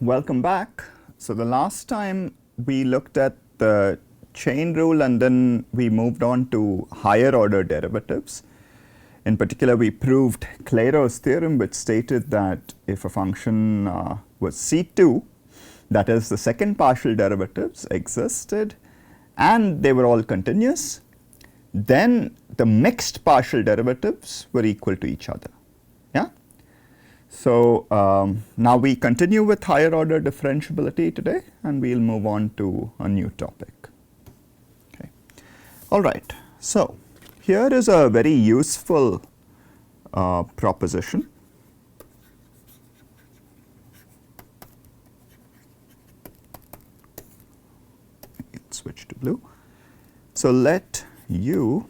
Welcome back. So the last time we looked at the chain rule and then we moved on to higher order derivatives. In particular, we proved Clairaut's theorem, which stated that if a function was C2, that is the second partial derivatives existed and they were all continuous, then the mixed partial derivatives were equal to each other. Yeah. So now we continue with higher order differentiability today, and we'll move on to a new topic. Okay. All right. So here is a very useful proposition. Let's switch to blue. So let U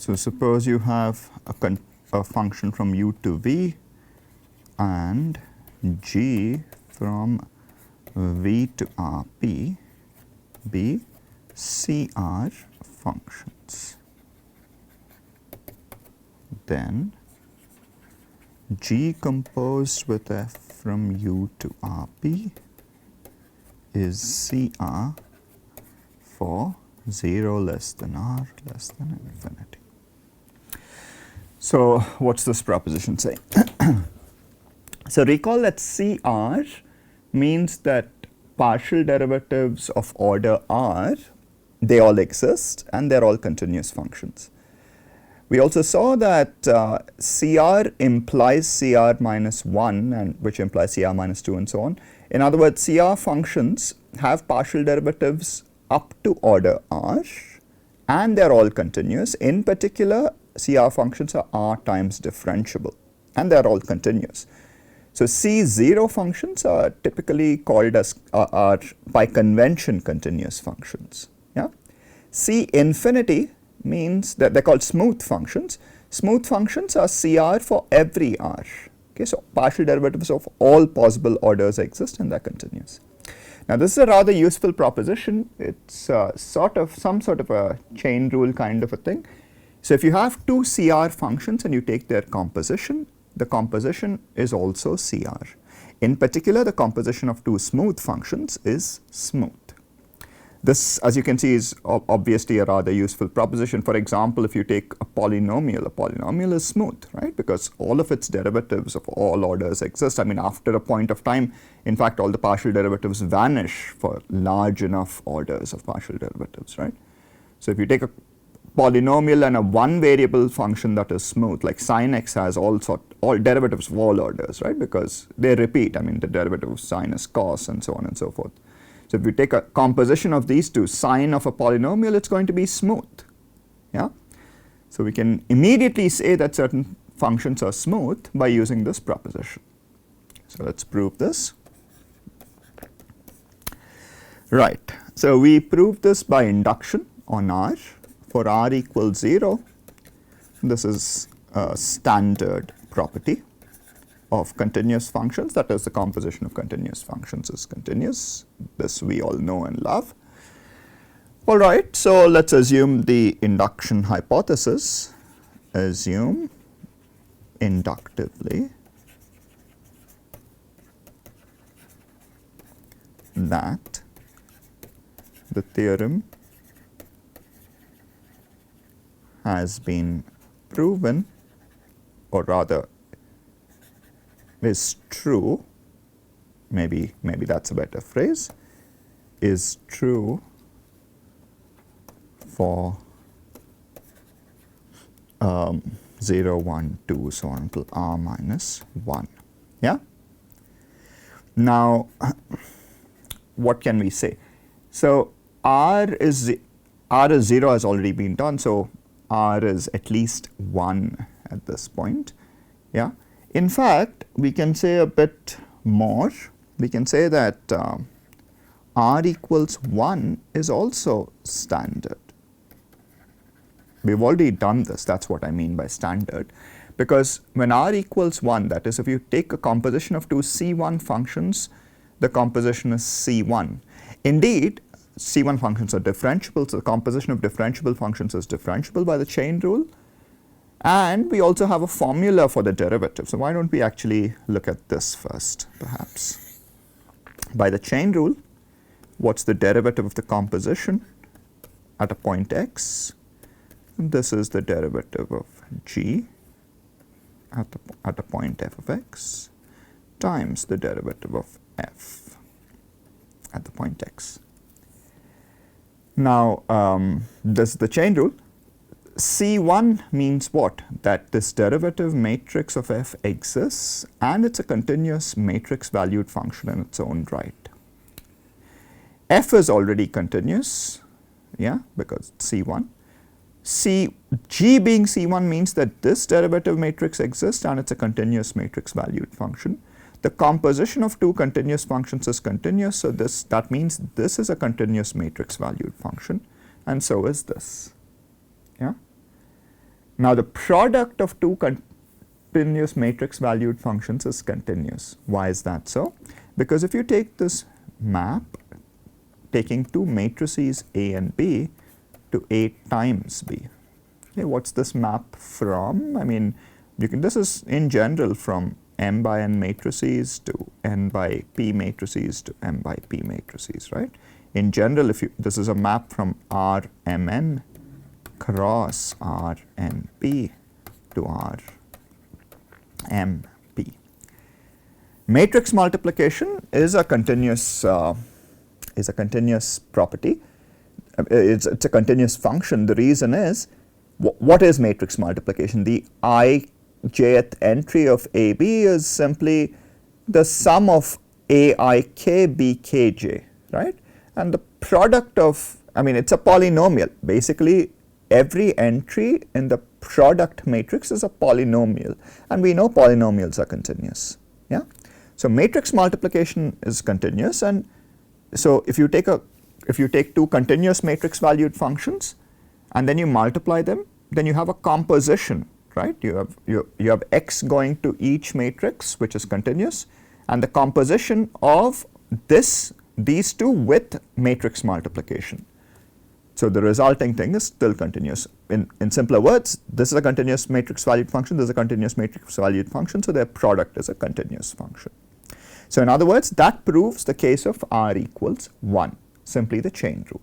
So suppose you have a function from u to v and g from v to rp be CR functions. Then g composed with f from u to rp is CR for 0 less than r less than infinity. So what's this proposition saying? So recall that CR means that partial derivatives of order R, they all exist and they're all continuous functions. We also saw that CR implies CR minus 1, and which implies CR minus 2 and so on. In other words, CR functions have partial derivatives up to order R and they're all continuous. In particular, CR functions are R times differentiable and they're all continuous. So C0 functions are typically called as are by convention continuous functions. Yeah? C infinity means that they're called smooth functions. Smooth functions are CR for every R. Okay, so partial derivatives of all possible orders exist and they're continuous. Now this is a rather useful proposition. It's some sort of a chain rule kind of a thing. So if you have two CR functions and you take their composition, the composition is also CR. In particular, the composition of two smooth functions is smooth. This, as you can see, is obviously a rather useful proposition. For example, if you take a polynomial is smooth, right? Because all of its derivatives of all orders exist. I mean, after a point of time, in fact, all the partial derivatives vanish for large enough orders of partial derivatives, right? So if you take a polynomial and a one variable function that is smooth, like sin x has all derivatives of all orders, right? Because they repeat. I mean, the derivative of sin is cos and so on and so forth. So if you take a composition of these two, sine of a polynomial, it's going to be smooth. Yeah. So we can immediately say that certain functions are smooth by using this proposition. So let's prove this. Right. So we proved this by induction on R. For r equals 0, this is a standard property of continuous functions. That is, the composition of continuous functions is continuous. This we all know and love. All right, so let's assume the induction hypothesis. Assume inductively that the theorem has been proven, or rather is true, maybe that's a better phrase, is true for 0, 1, 2, so on until r minus 1. Yeah? Now, what can we say? So r is 0 has already been done, so r is at least 1 at this point. Yeah. In fact, we can say a bit more. We can say that r equals 1 is also standard. We've already done this. That's what I mean by standard. Because when r equals 1, that is, if you take a composition of two C1 functions, the composition is C1. Indeed, C1 functions are differentiable, so the composition of differentiable functions is differentiable by the chain rule. And we also have a formula for the derivative. So why don't we actually look at this first, perhaps. By the chain rule, what's the derivative of the composition at a point x? And this is the derivative of g at a point f of x times the derivative of f at the point x. Now, this is the chain rule. C1 means what? That this derivative matrix of f exists and it's a continuous matrix valued function in its own right. F is already continuous, yeah, because C1. G being C1 means that this derivative matrix exists and it's a continuous matrix valued function. The composition of two continuous functions is continuous, so that means this is a continuous matrix valued function, and so is this. Yeah. Now the product of two continuous matrix valued functions is continuous. Why is that so? Because if you take this map, taking two matrices A and B to A times B. Okay, what's this map from? I mean, this is in general from M by N matrices to N by P matrices to M by P matrices, right? In general, this is a map from Rmn cross Rnp to Rmp. Matrix multiplication is a continuous property. It's a continuous function. The reason is, what is matrix multiplication? The ijth entry of AB is simply the sum of aik bkj, right? And the product of, it's a polynomial. Basically, every entry in the product matrix is a polynomial, and we know polynomials are continuous. Yeah. So matrix multiplication is continuous, and so if you take two continuous matrix valued functions and then you multiply them, then you have a composition, right? You have x going to each matrix, which is continuous, and the composition of these two with matrix multiplication. So the resulting thing is still continuous. In simpler words, this is a continuous matrix valued function, this is a continuous matrix valued function, so their product is a continuous function. So in other words, that proves the case of R equals 1, simply the chain rule.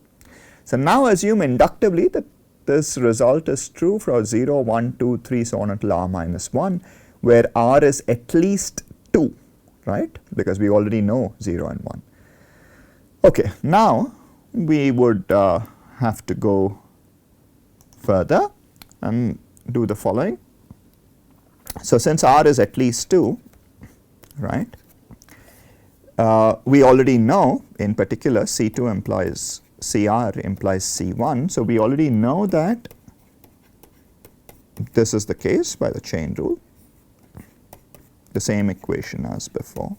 So now assume inductively that this result is true for 0, 1, 2, 3, so on until R minus 1, where R is at least 2, right? Because we already know 0 and 1. Okay, now we would have to go further and do the following. So since R is at least 2, right? We already know, in particular, C2 implies CR implies C1. So we already know that this is the case by the chain rule, the same equation as before.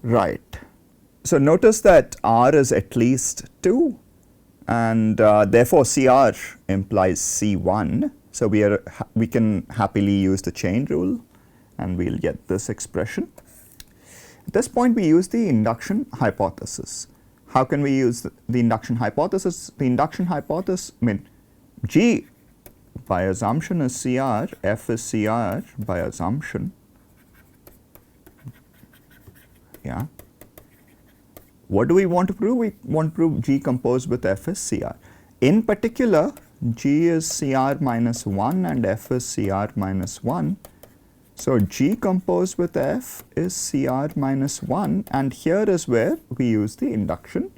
Right. So notice that R is at least 2, and therefore CR implies C1. So we can happily use the chain rule, and we'll get this expression. At this point, we use the induction hypothesis. How can we use the induction hypothesis? The induction hypothesis, G by assumption is CR, F is CR by assumption. Yeah. What do we want to prove? We want to prove G composed with F is CR. In particular, G is CR minus 1 and F is CR minus 1. So G composed with F is CR minus 1, and here is where we use the induction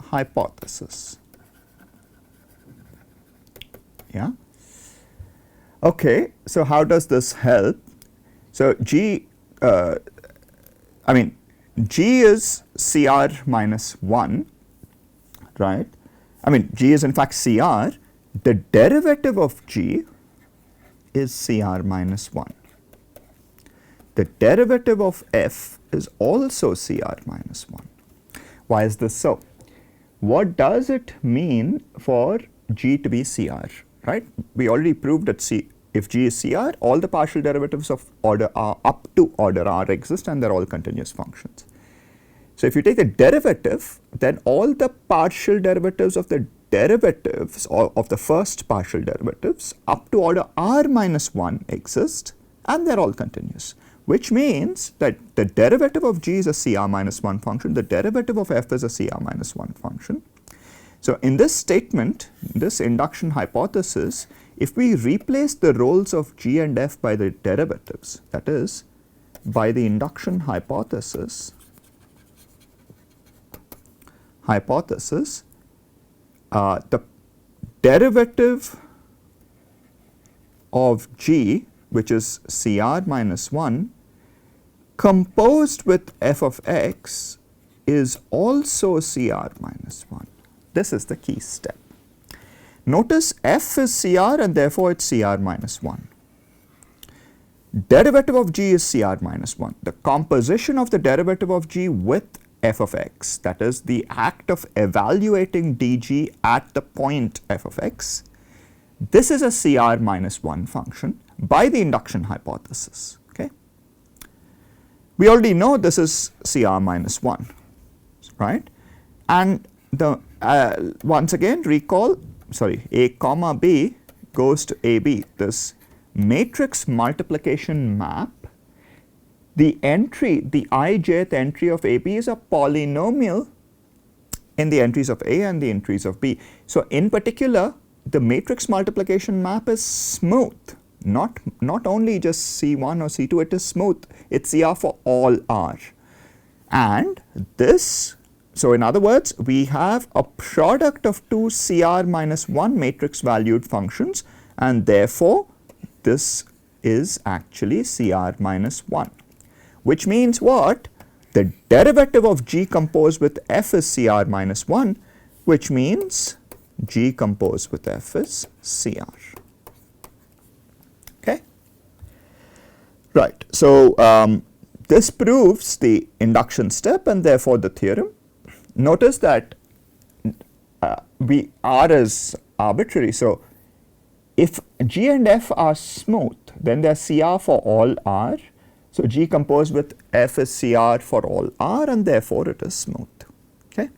hypothesis. Yeah. Okay, so how does this help? So G is CR minus 1, right? G is in fact CR. The derivative of G is CR minus 1. The derivative of F is also CR minus 1. Why is this so? What does it mean for G to be CR, right? We already proved that if G is CR, all the partial derivatives of order R up to order R exist, and they're all continuous functions. So if you take the derivative, then all the partial derivatives of the derivatives of the first partial derivatives up to order R minus 1 exist, and they're all continuous, which means that the derivative of G is a CR minus 1 function, the derivative of F is a CR minus 1 function. So in this statement, this induction hypothesis, if we replace the roles of G and F by the derivatives, that is, by the induction hypothesis, the derivative of G, which is CR minus 1, composed with f of x is also CR minus 1. This is the key step. Notice f is CR and therefore it's CR minus 1. Derivative of G is CR minus 1. The composition of the derivative of G with f of x, that is the act of evaluating dg at the point f of x, this is a CR minus 1 function by the induction hypothesis. Okay? We already know this is CR minus 1, right? And the once again recall, a comma b goes to ab, this matrix multiplication map. The entry, the ijth entry of AB is a polynomial in the entries of A and the entries of B. So in particular, the matrix multiplication map is smooth, not only just C1 or C2, it is smooth. It's CR for all R. And this, so in other words, we have a product of two CR minus 1 matrix valued functions, and therefore this is actually CR minus 1. Which means what? The derivative of G composed with F is CR minus 1, which means G composed with F is CR. Okay? Right. So this proves the induction step and therefore the theorem. Notice that R is arbitrary. So if G and F are smooth, then they are CR for all R. So G composed with F is CR for all R, and therefore it is smooth. Okay?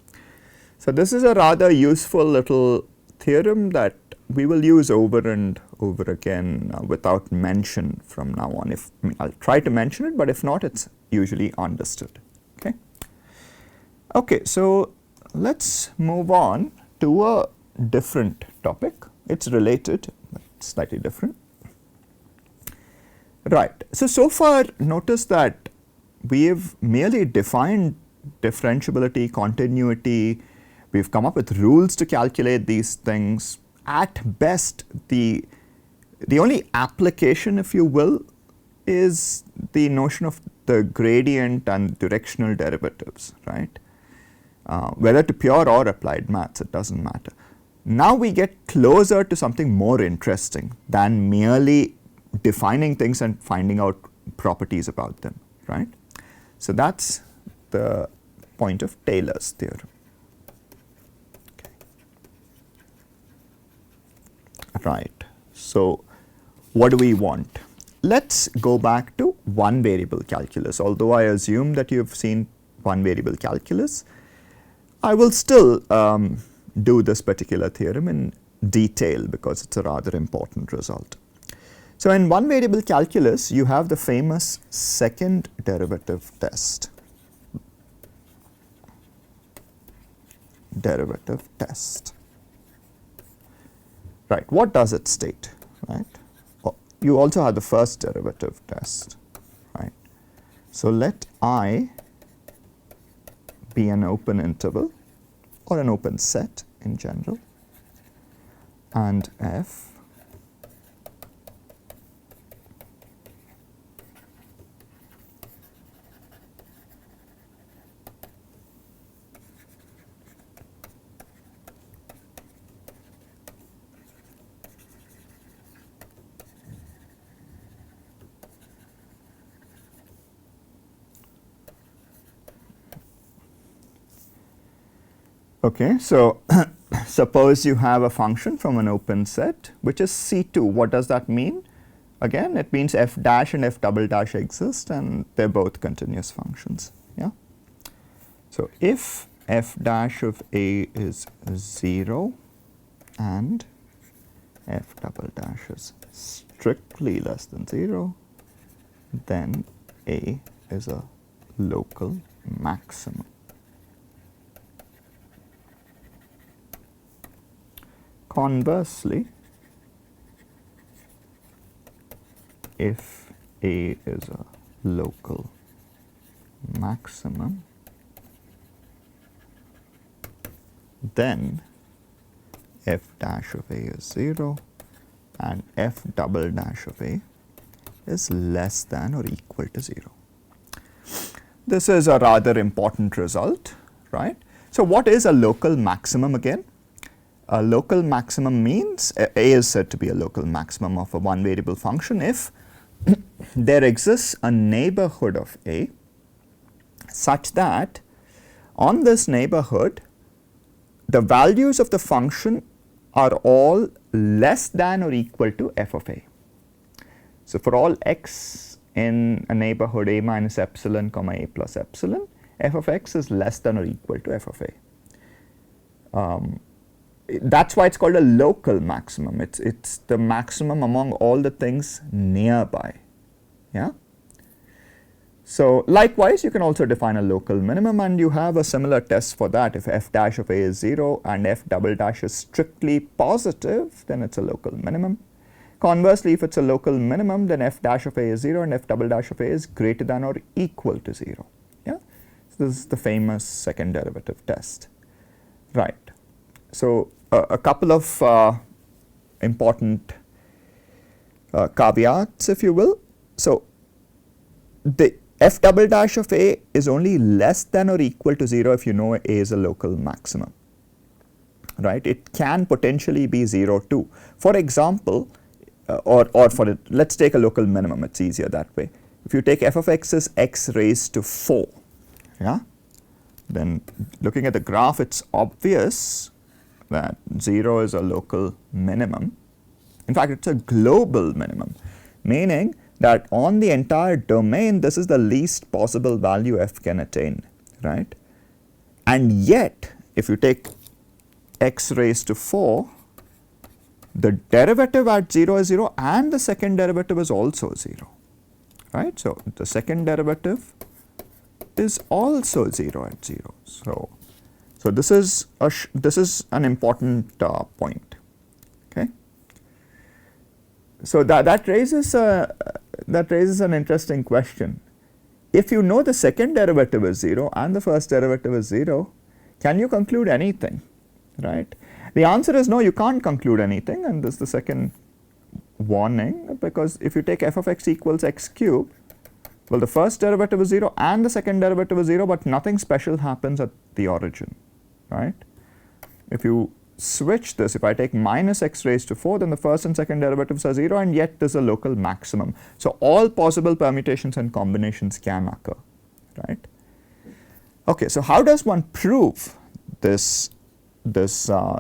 So this is a rather useful little theorem that we will use over and over again without mention from now on. I'll try to mention it, but if not, it's usually understood. Okay? Okay, so let's move on to a different topic. It's related, but slightly different. Right. So far notice that we have merely defined differentiability, continuity, we've come up with rules to calculate these things. At best, the only application, if you will, is the notion of the gradient and directional derivatives, right? Whether to pure or applied maths, it doesn't matter. Now we get closer to something more interesting than merely defining things and finding out properties about them, right? So that's the point of Taylor's theorem. Okay. Right. So what do we want? Let's go back to one variable calculus. Although I assume that you've seen one variable calculus, I will still do this particular theorem in detail because it's a rather important result. So in one variable calculus, you have the famous second derivative test. Derivative test. Right, what does it state, right? You also have the first derivative test, right? So let I be an open interval or an open set in general, and F Okay, so suppose you have a function from an open set which is C2. What does that mean? again it means f dash and f double dash exist and they're both continuous functions. Yeah. So if f dash of a is 0 and f double dash is strictly less than 0, then a is a local maximum. Conversely, if a is a local maximum, then f dash of a is 0 and f double dash of a is less than or equal to 0. This is a rather important result, right? So what is a local maximum again? A local maximum means a is said to be a local maximum of a one variable function if there exists a neighborhood of a such that on this neighborhood the values of the function are all less than or equal to f of a. So for all x in a neighborhood a minus epsilon comma a plus epsilon, f of x is less than or equal to f of a. That's why it's called a local maximum. It's the maximum among all the things nearby. Yeah. So likewise, you can also define a local minimum, and you have a similar test for that. If f dash of a is 0 and f double dash is strictly positive, then it's a local minimum. Conversely, if it's a local minimum, then f dash of a is 0 and f double dash of a is greater than or equal to 0. Yeah. So this is the famous second derivative test. Right. So a couple of important caveats, if you will. So the f double dash of a is only less than or equal to 0 if you know a is a local maximum, right? It can potentially be 0 too. For example, let's take a local minimum, it's easier that way. If you take f of x as x raised to 4, yeah, then looking at the graph, it's obvious that 0 is a local minimum. In fact, it's a global minimum, meaning that on the entire domain, this is the least possible value f can attain, right? And yet, if you take x raised to 4, the derivative at 0 is 0 and the second derivative is also 0, right? So the second derivative is also 0 at 0. So this is an important point. Okay. So that raises an interesting question. If you know the second derivative is 0 and the first derivative is 0, can you conclude anything, right? The answer is no, you can't conclude anything, and this is the second warning, because if you take f of x equals x cubed, well, the first derivative is 0 and the second derivative is 0, but nothing special happens at the origin, right? If you switch this, if I take minus x raised to 4, then the first and second derivatives are 0, and yet there's a local maximum. So all possible permutations and combinations can occur, right? Okay, so how does one prove this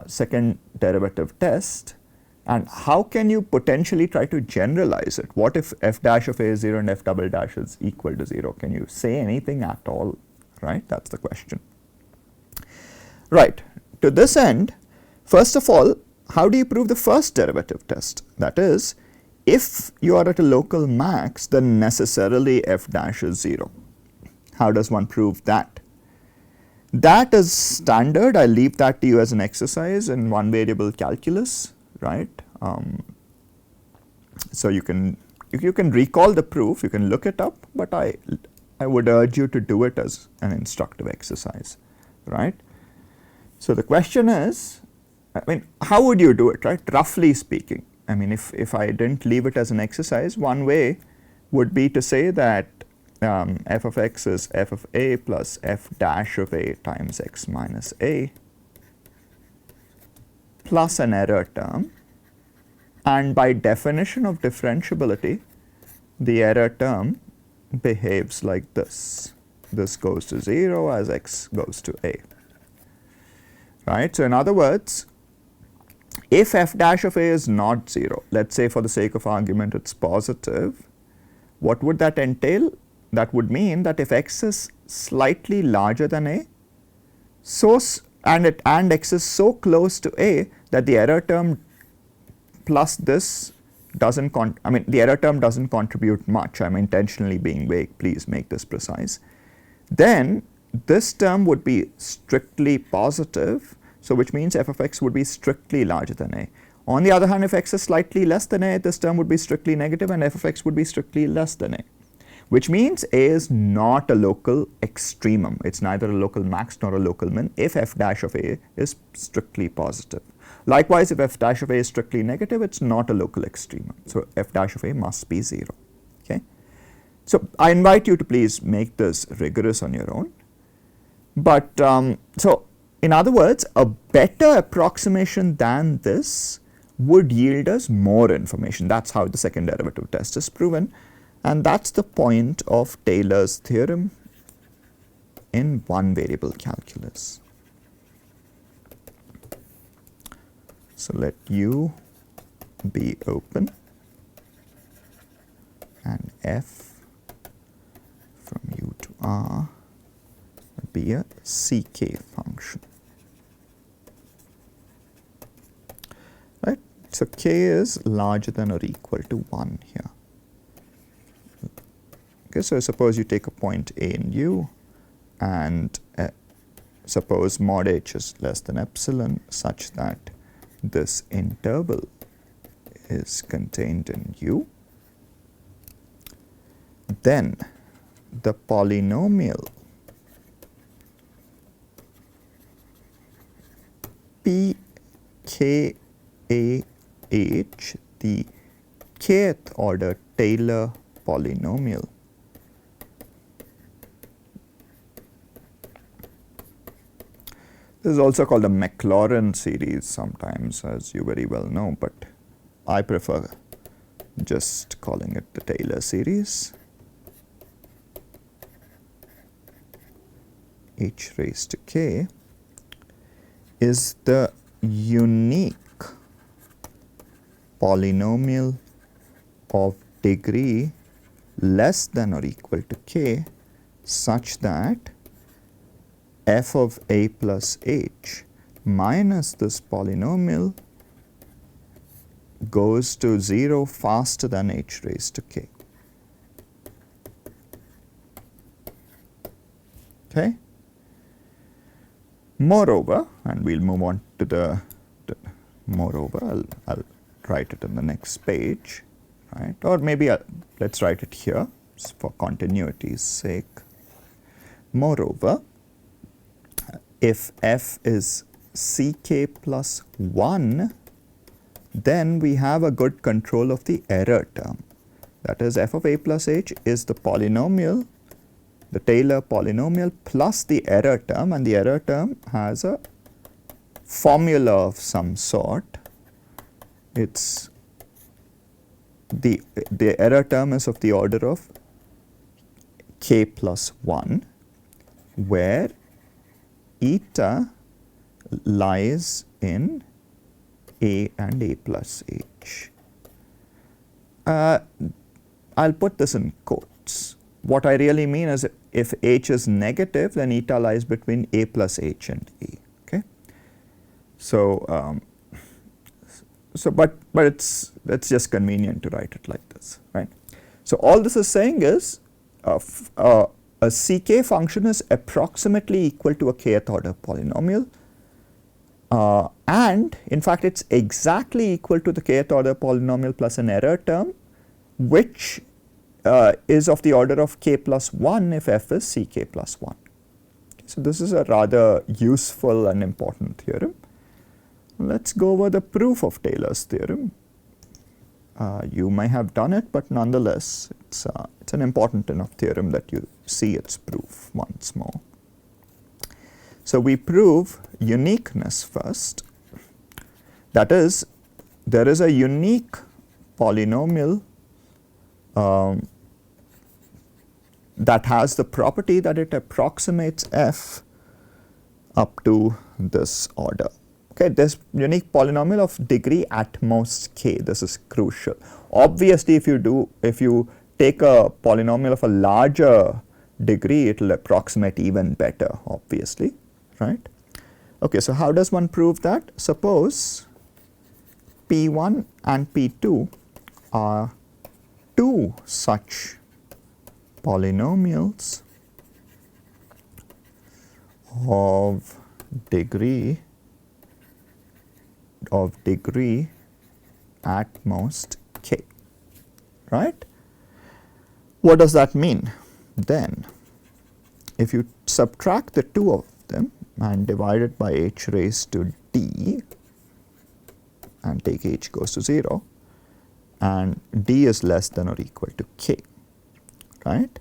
second derivative test, and how can you potentially try to generalize it? What if f dash of a is 0 and f double dash is equal to 0? Can you say anything at all, right? That's the question. Right. To this end, first of all, how do you prove the first derivative test? That is, if you are at a local max, then necessarily f dash is 0. How does one prove that? That is standard. I leave that to you as an exercise in one variable calculus, right? So you can recall the proof, you can look it up, but I would urge you to do it as an instructive exercise, right? So the question is, I mean, how would you do it, right? Roughly speaking, I mean, if I didn't leave it as an exercise, one way would be to say that f of x is f of a plus f dash of a times x minus a plus an error term, and by definition of differentiability, the error term behaves like this. This goes to 0 as x goes to a, right? So in other words, if f dash of a is not 0, let's say for the sake of argument it's positive, what would that entail? That would mean that if x is slightly larger than a, and x is so close to a that the error term plus this doesn't the error term doesn't contribute much. I'm intentionally being vague, please make this precise. Then this term would be strictly positive, so which means f of x would be strictly larger than a. On the other hand, if x is slightly less than a, this term would be strictly negative and f of x would be strictly less than a, which means a is not a local extremum. It's neither a local max nor a local min if f dash of a is strictly positive. Likewise, if f dash of a is strictly negative, it's not a local extremum. So f dash of a must be 0. Okay? So I invite you to please make this rigorous on your own. But so in other words, a better approximation than this would yield us more information. That's how the second derivative test is proven. And that's the point of Taylor's theorem in one variable calculus. So let U be open and f from U to R be a ck function. Right? So k is larger than or equal to 1 here. Okay, so suppose you take a point A in U and suppose mod h is less than epsilon such that this interval is contained in U, then the polynomial pkah, the kth order Taylor polynomial, this is also called the Maclaurin series sometimes, as you very well know, but I prefer just calling it the Taylor series. H raised to k is the unique polynomial of degree less than or equal to k such that f of a plus h minus this polynomial goes to 0 faster than h raised to k. Okay? Moreover, and we'll move on to the moreover, I'll write it in the next page, right? Or maybe let's write it here for continuity's sake. Moreover, if f is ck plus 1, then we have a good control of the error term. That is, f of a plus h is the polynomial, the Taylor polynomial plus the error term, and the error term has a formula of some sort. It's the error term is of the order of k plus 1, where eta lies in a and a plus h. I'll put this in quotes. What I really mean is if h is negative, then eta lies between a plus h and a. Okay, so but it's just convenient to write it like this, right? So all this is saying is a ck function is approximately equal to a kth order polynomial, and in fact it's exactly equal to the kth order polynomial plus an error term, which is of the order of k plus 1 if f is ck plus 1. Okay, so this is a rather useful and important theorem. Let's go over the proof of Taylor's theorem. You may have done it, but nonetheless it's an important enough theorem that you see its proof once more. So we prove uniqueness first. That is, there is a unique polynomial that has the property that it approximates f up to this order. Okay, this unique polynomial of degree at most k. This is crucial. Obviously, if you take a polynomial of a larger degree, it will approximate even better, obviously, right? Okay, so how does one prove that? Suppose P1 and P2 are two such polynomials of degree at most k, right? What does that mean? Then if you subtract the two of them and divide it by h raised to d and take h goes to 0 and d is less than or equal to k, right?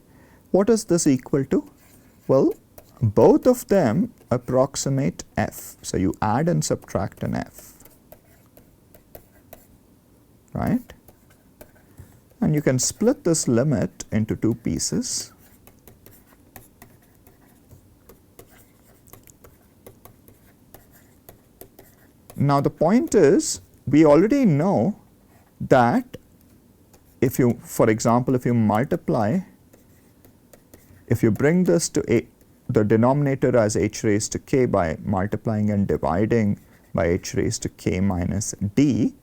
What is this equal to? Well, both of them approximate f. So you add and subtract an f, right? And you can split this limit into two pieces. Now the point is, we already know that if you, for example, if you bring this to the denominator as h raised to k by multiplying and dividing by h raised to k minus d,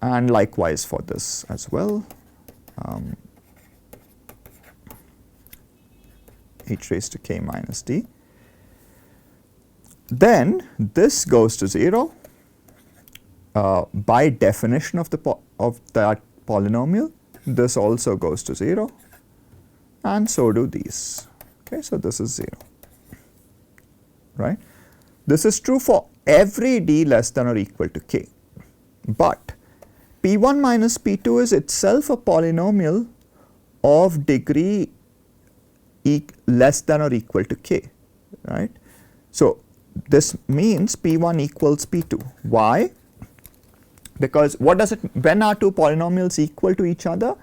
and likewise for this as well, h raised to k minus d, then this goes to 0 by definition of that polynomial. This also goes to 0, and so do these. Okay, so this is 0, right? This is true for every d less than or equal to k, but P1 minus P2 is itself a polynomial of degree less than or equal to k, right? So this means P1 equals P2. Why? Because when are two polynomials equal to each other?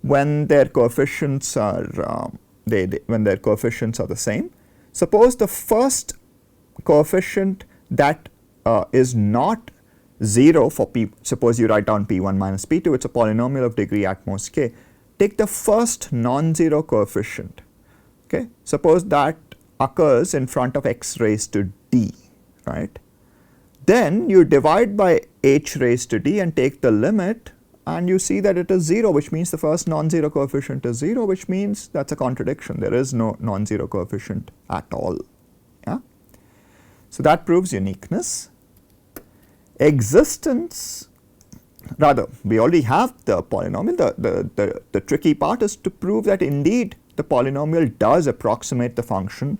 When their coefficients are when their coefficients are the same. Suppose the first coefficient that is not 0 for P, suppose you write down P1 minus P2, it's a polynomial of degree at most k. Take the first non-zero coefficient. Okay, suppose that occurs in front of x raised to d, right? Then you divide by h raised to d and take the limit, and you see that it is 0, which means the first non-zero coefficient is 0, which means that's a contradiction. There is no non-zero coefficient at all. Yeah? So that proves uniqueness. Existence, rather, we already have the polynomial. The tricky part is to prove that indeed the polynomial does approximate the function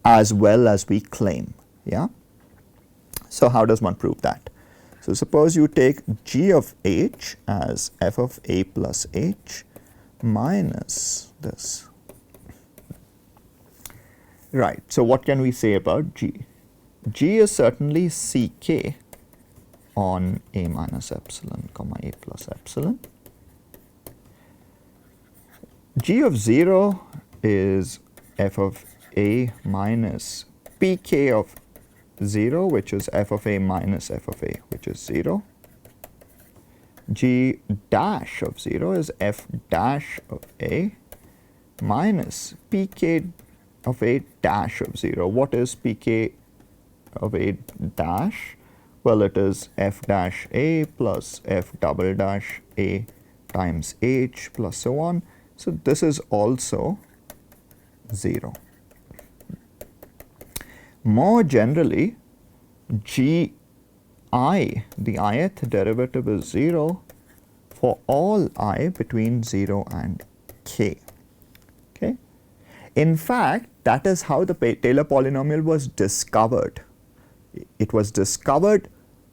as well as we claim. Yeah? So how does one prove that? So suppose you take g of h as f of a plus h minus this. Right, so what can we say about g? G is certainly ck on a minus epsilon comma a plus epsilon. G of 0 is f of a minus pk of 0, which is f of a minus f of a, which is 0. G dash of 0 is f dash of a minus pk of a dash of 0. What is pk of a dash? Well, it is f dash a plus f double dash a times h plus so on. So this is also 0. More generally, gi, the ith derivative is 0 for all I between 0 and k. Okay? In fact, that is how the Taylor polynomial was discovered. It was discovered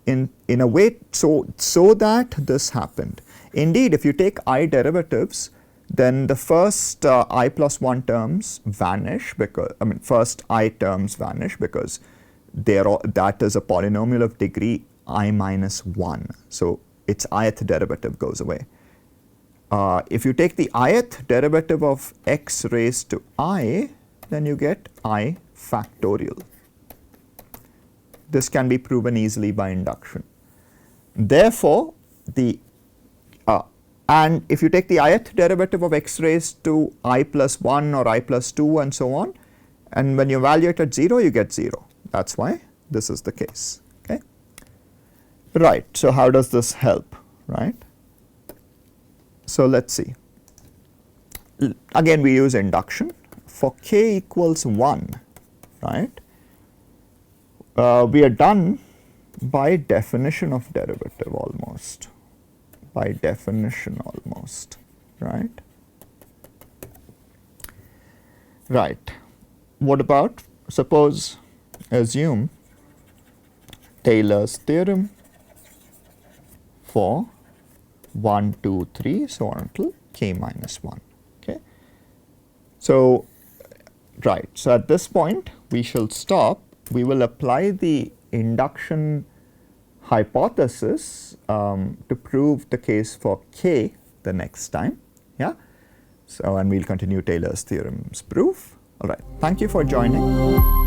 in a way so that this happened. Indeed, if you take I derivatives, then the first I plus 1 terms vanish because, first I terms vanish because that is a polynomial of degree I minus 1. So its ith derivative goes away. If you take the ith derivative of x raised to I, then you get I factorial. this can be proven easily by induction. Therefore, and if you take the ith derivative of x raised to I plus 1 or I plus 2 and so on, and when you evaluate at 0, you get 0. That's why this is the case. Okay. Right. So how does this help? Right. So let's see. Again, we use induction. For k equals 1, right, we are done by definition of derivative almost. By definition almost, right? Right. What about, suppose, assume Taylor's theorem for 1, 2, 3, so on until k minus 1. Okay. So, right. So, at this point, we shall stop. We will apply the induction hypothesis to prove the case for k the next time. Yeah. So, and we'll continue Taylor's theorem's proof. All right. Thank you for joining.